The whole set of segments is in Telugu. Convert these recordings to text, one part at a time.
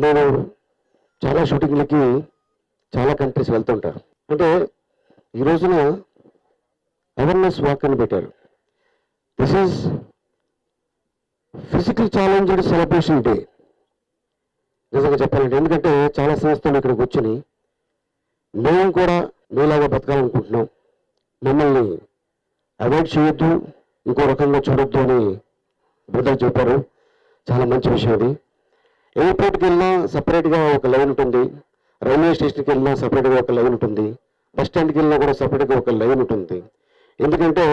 నేను చాలా షూటింగ్లకి చాలా కంట్రీస్ వెళ్తుంటాను. అంటే ఈ రోజున అవేర్నెస్ వాక్ అని పెట్టారు. This is physical challenged celebration day. నిజంగా చెప్పాలంటే, ఎందుకంటే చాలా సంస్థలు ఇక్కడికి వచ్చి మేము కూడా మీలాగా బతకాలనుకుంటున్నాం, మమ్మల్ని అవాయిడ్ చేయొద్దు, ఇంకో రకంగా చూడొద్దు అని బుద్ధలు చెప్పారు. చాలా మంచి విషయం అది. ఎయిర్పోర్ట్కి వెళ్ళినా సపరేట్గా ఒక లైన్ ఉంటుంది, రైల్వే స్టేషన్కి వెళ్ళినా సపరేట్గా ఒక లైన్ ఉంటుంది, బస్ స్టాండ్కి వెళ్ళినా కూడా సపరేట్గా ఒక లైన్ ఉంటుంది. ఎందుకంటే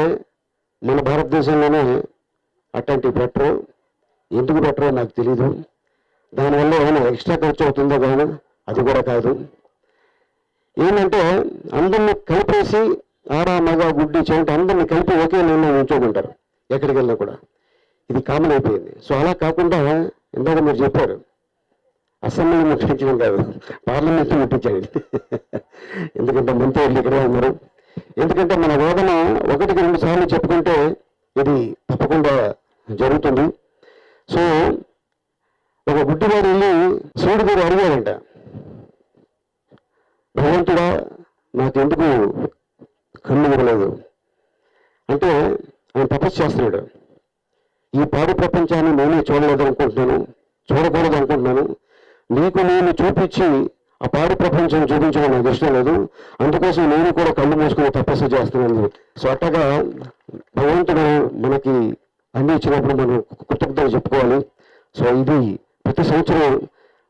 మన భారతదేశంలోనే అట్లాంటివి పెట్టరు. ఎందుకు పెట్టరో నాకు తెలీదు. దానివల్ల ఏమైనా ఎక్స్ట్రా ఖర్చు అవుతుందో కానీ అది కూడా కాదు. ఏంటంటే అందరినీ కలిపేసి ఆడ మగ గుడ్డి చెవిటి అందరినీ కలిపి ఒకే లైన్లో ఉంచుకుంటారు ఎక్కడికి వెళ్ళినా కూడా. ఇది కామన్ అయిపోయింది. సో అలా కాకుండా ఇందాక మీరు చెప్పారు, అసెంబ్లీ ముట్టించడం కాదు, పార్లమెంట్ ముట్టించాడు. ఎందుకంటే మంత్రులు ఇక్కడే ఉన్నారు. ఎందుకంటే మన వాదన 1-2 సార్లు చెప్పుకుంటే ఇది తప్పకుండా జరుగుతుంది. సో ఒక గుడ్డివాడు వెళ్ళి శివుడి గారు అడిగాడంట, భగవంతుడా నాకెందుకు కన్ను ఇవ్వలేదు అంటే, ఆయన తపస్సు చేస్తున్నాడు. ఈ పాడు ప్రపంచాన్ని నేనే చూడలేదు అనుకుంటున్నాను, చూడకూడదు అనుకుంటున్నాను. నీకు నేను చూపించి ఆ పాడు ప్రపంచం చూపించడం నాకు ఇష్టం లేదు, అందుకోసం నేను కూడా కళ్ళు మూసుకుని తపస్సు చేస్తున్నాను. సో అట్టగా భగవంతుడు మనకి అన్ని ఇచ్చినప్పుడు మనం కృతజ్ఞతలు చెప్పుకోవాలి. సో ఇది ప్రతి సంవత్సరం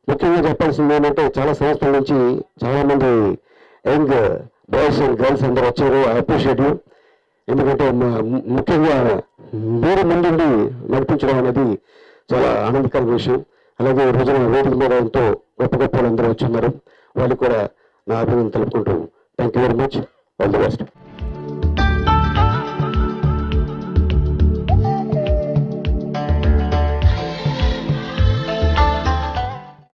ముఖ్యంగా చెప్పాల్సింది ఏంటంటే, చాలా సంవత్సరాల నుంచి చాలామంది యంగ్ బాయ్స్ అండ్ గర్ల్స్ అందరూ వచ్చారు. I appreciate you. ఎందుకంటే ముఖ్యంగా మీరు ముందుండి నడిపించడం అనేది చాలా ఆనందకర విషయం. అలాగే ఈ రోజున వేదిక మీద ఎంతో గొప్ప గొప్ప వాళ్ళందరూ వచ్చున్నారు. వాళ్ళకి కూడా నా అభినందనలు తెలుపుకుంటూ thank you very much. All the best.